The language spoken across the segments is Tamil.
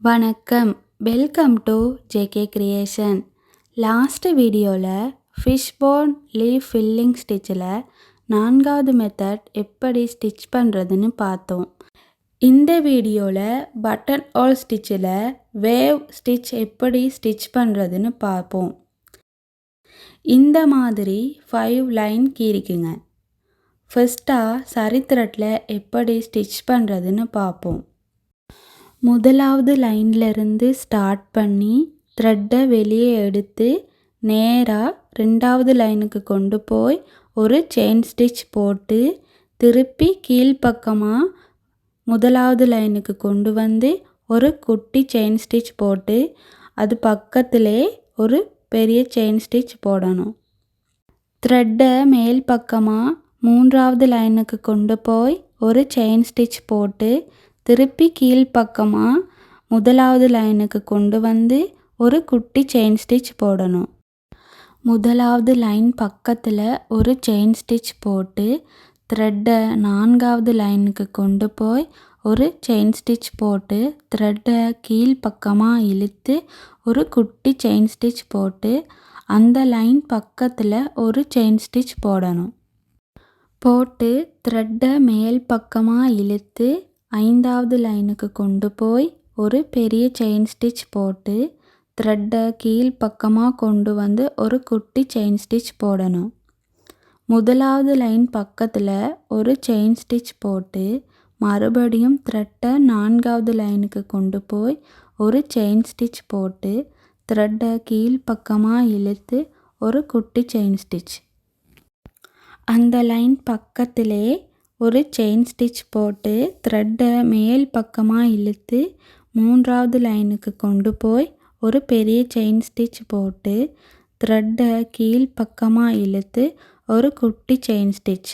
வணக்கம், welcome to JK creation. Last வீடியோவில் ஃபிஷ்போன் லீஃப் ஃபில்லிங் ஸ்டிச்சில் 4வது மெத்தட் எப்படி ஸ்டிச் பண்ணுறதுன்னு பார்த்தோம். இந்த வீடியோவில் பட்டன் ஹோல் ஸ்டிச்சில் வேவ் ஸ்டிச் எப்படி ஸ்டிச் பண்ணுறதுன்னு பார்ப்போம். இந்த மாதிரி 5 லைன் கீறிக்குங்க. ஃபர்ஸ்ட்டாக சரி த்ரெட்டில் எப்படி ஸ்டிச் பண்ணுறதுன்னு பார்ப்போம். முதலாவது லைன்லேருந்து ஸ்டார்ட் பண்ணி த்ரெட்டை வெளியே எடுத்து நேராக 2வது லைனுக்கு கொண்டு போய் ஒரு செயின் ஸ்டிச் போட்டு திருப்பி கீழ்ப்பக்கமாக முதலாவது லைனுக்கு கொண்டு வந்து ஒரு குட்டி செயின் ஸ்டிச் போட்டு அது பக்கத்திலே ஒரு பெரிய செயின் ஸ்டிச் போடணும். த்ரெட்டை மேல் பக்கமாக 3வது லைனுக்கு கொண்டு போய் ஒரு செயின் ஸ்டிச் போட்டு திருப்பி கீழ்ப்பக்கமாக முதலாவது லைனுக்கு கொண்டு வந்து ஒரு குட்டி செயின் ஸ்டிச் போடணும். முதலாவது லைன் பக்கத்தில் ஒரு செயின் ஸ்டிச் போட்டு த்ரெட்டை 4வது லைனுக்கு கொண்டு போய் ஒரு செயின் ஸ்டிச் போட்டு த்ரெட்டை கீழ்ப்பக்கமாக இழுத்து ஒரு குட்டி செயின் ஸ்டிச் போட்டு அந்த லைன் பக்கத்தில் ஒரு செயின் ஸ்டிச் போடணும். போட்டு த்ரெட்டை மேல் பக்கமாக இழுத்து 5வது லைனுக்கு கொண்டு போய் ஒரு பெரிய செயின் ஸ்டிச் போட்டு த்ரெட்டை கீழ்ப்பக்கமாக கொண்டு வந்து ஒரு குட்டி செயின் ஸ்டிச் போடணும். முதலாவது லைன் பக்கத்தில் ஒரு செயின் ஸ்டிச் போட்டு மறுபடியும் த்ரெட்டை 4வது லைனுக்கு கொண்டு போய் ஒரு செயின் ஸ்டிச் போட்டு த்ரெட்டை கீழ்ப்பக்கமாக இழுத்து ஒரு குட்டி செயின் ஸ்டிச். அந்த லைன் பக்கத்திலே ஒரு செயின் ஸ்டிச் போட்டு த்ரெட்டை மேல் பக்கமாக இழுத்து 3வது லைனுக்கு கொண்டு போய் ஒரு பெரிய செயின் ஸ்டிச் போட்டு த்ரெட்டை கீழ்ப்பக்கமாக இழுத்து ஒரு குட்டி செயின் ஸ்டிச்.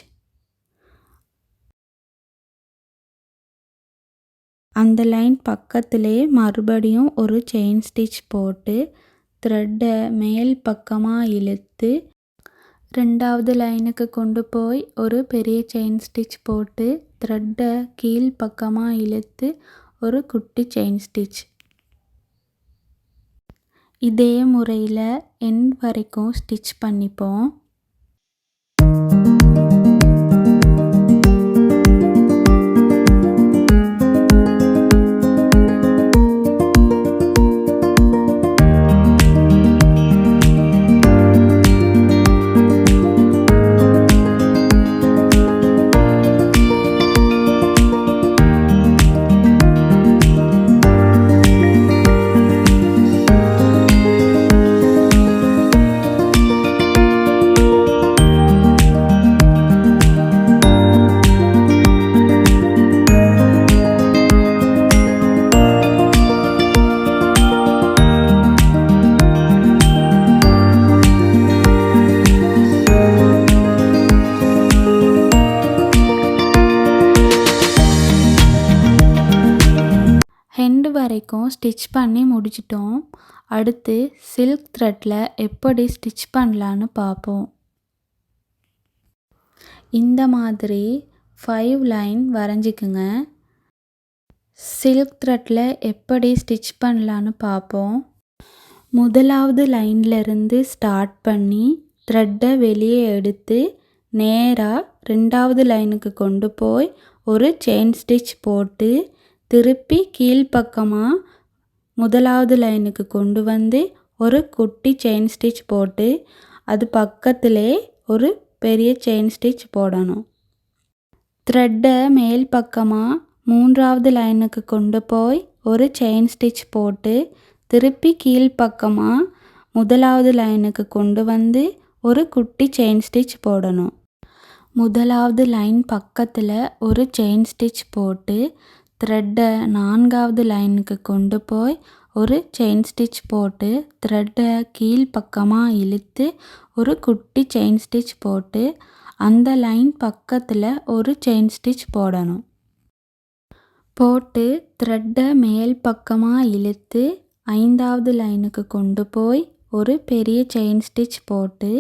அந்த லைன் பக்கத்திலே மறுபடியும் ஒரு செயின் ஸ்டிச் போட்டு த்ரெட்டை மேல் பக்கமாக இழுத்து 2வது லைனுக்கு கொண்டு போய் ஒரு பெரிய செயின் ஸ்டிச் போட்டு த்ரெட்டை கீழ்ப்பக்கமாக இழுத்து ஒரு குட்டி செயின் ஸ்டிச். இதே முறையில் எண்ட் வரைக்கும் ஸ்டிச் பண்ணிப்போம். ஹெண்டு வரைக்கும் ஸ்டிச் பண்ணி முடிச்சிட்டோம். அடுத்து சில்க் த்ரெட்டில் எப்படி ஸ்டிச் பண்ணலான்னு பார்ப்போம். இந்த மாதிரி 5 லைன் வரைஞ்சிக்குங்க. சில்க் த்ரெட்டில் எப்படி ஸ்டிச் பண்ணலான்னு பார்ப்போம். முதலாவது லைன்லேருந்து ஸ்டார்ட் பண்ணி த்ரெட்டை வெளியே எடுத்து நேராக 2வது லைனுக்கு கொண்டு போய் ஒரு செயின் ஸ்டிச் போட்டு திருப்பி கீழ்ப்பக்கமாக முதலாவது லைனுக்கு கொண்டு வந்து ஒரு குட்டி செயின் ஸ்டிச் போட்டு அது பக்கத்திலே ஒரு பெரிய செயின் ஸ்டிச் போடணும். த்ரெட்டை மேல் பக்கமாக 3வது லைனுக்கு கொண்டு போய் ஒரு செயின் ஸ்டிச் போட்டு திருப்பி கீழ்ப்பக்கமாக முதலாவது லைனுக்கு கொண்டு வந்து ஒரு குட்டி செயின் ஸ்டிச் போடணும். முதலாவது லைன் பக்கத்தில் ஒரு செயின் ஸ்டிச் போட்டு த்ரெட்டை 4வது லைனுக்கு கொண்டு போய் ஒரு செயின் ஸ்டிச் போட்டு த்ரெட்டை கீழ்ப்பக்கமாக இழுத்து ஒரு குட்டி செயின் ஸ்டிச் போட்டு அந்த லைன் பக்கத்தில் ஒரு செயின் ஸ்டிச் போடணும். போட்டு த்ரெட்டை மேல் பக்கமாக இழுத்து 5வது லைனுக்கு கொண்டு போய் ஒரு பெரிய செயின் ஸ்டிச் போட்டு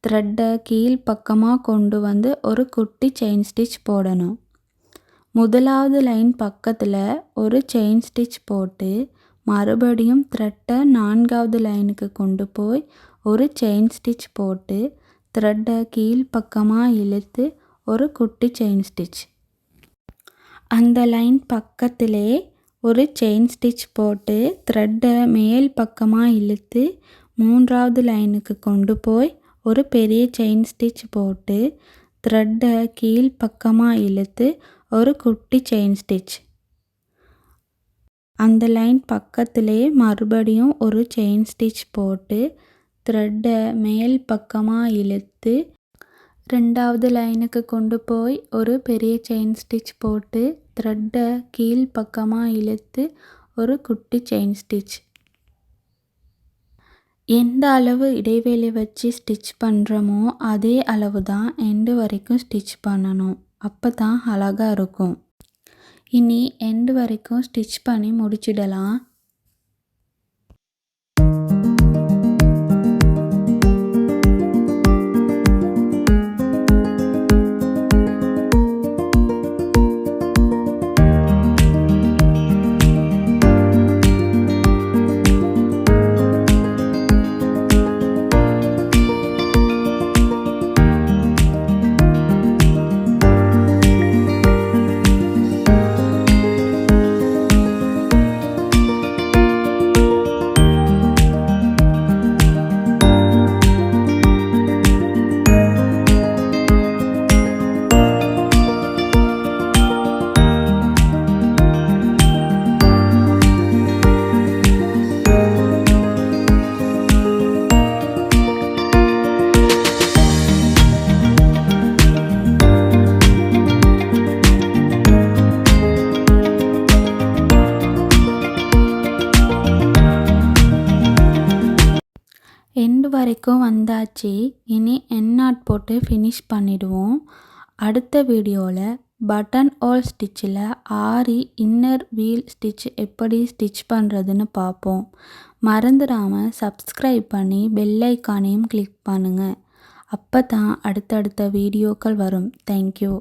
த்ரெட்டை கீழ்ப்பக்கமாக கொண்டு வந்து ஒரு குட்டி செயின் ஸ்டிச் போடணும். முதலாவது லைன் பக்கத்தில் ஒரு செயின் ஸ்டிச் போட்டு மறுபடியும் த்ரெட்டை 4வது லைனுக்கு கொண்டு போய் ஒரு செயின் ஸ்டிச் போட்டு த்ரெட்டை கீழ்ப்பக்கமாக இழுத்து ஒரு குட்டி செயின் ஸ்டிச். அந்த லைன் பக்கத்திலே ஒரு செயின் ஸ்டிச் போட்டு த்ரெட்டை மேல் பக்கமாக இழுத்து 3வது லைனுக்கு கொண்டு போய் ஒரு பெரிய செயின் ஸ்டிச் போட்டு த்ரெட்டை கீழ்ப்பக்கமாக இழுத்து ஒரு குட்டி செயின் ஸ்டிச். அந்த லைன் பக்கத்திலே மறுபடியும் ஒரு செயின் ஸ்டிச் போட்டு த்ரெட்டை மேல் பக்கமாக இழுத்து 2வது லைனுக்கு கொண்டு போய் ஒரு பெரிய செயின் ஸ்டிச் போட்டு த்ரெட்டை கீழ்ப்பக்கமாக இழுத்து ஒரு குட்டி செயின் ஸ்டிச். எந்த அளவு இடைவெளி வச்சு ஸ்டிச் பண்ணுறோமோ அதே அளவு தான் எண்டு வரைக்கும் ஸ்டிச் பண்ணணும். அப்போ தான் அழகாக இருக்கும். இனி எண்டு வரைக்கும் ஸ்டிச் பண்ணி முடிச்சிடலாம். எண்டு வரைக்கும் வந்தாச்சு. இனி எண்ட் நாட் போட்டு ஃபினிஷ் பண்ணிடுவோம். அடுத்த வீடியோவில் பட்டன் ஹோல் ஸ்டிச்சில் ஆரி இன்னர் வீல் ஸ்டிச் எப்படி ஸ்டிச் பண்ணுறதுன்னு பார்ப்போம். மறந்துடாமல் சப்ஸ்கிரைப் பண்ணி பெல் ஐக்கானையும் கிளிக் பண்ணுங்கள். அப்போ தான் அடுத்தடுத்த வீடியோக்கள் வரும். தேங்க்யூ.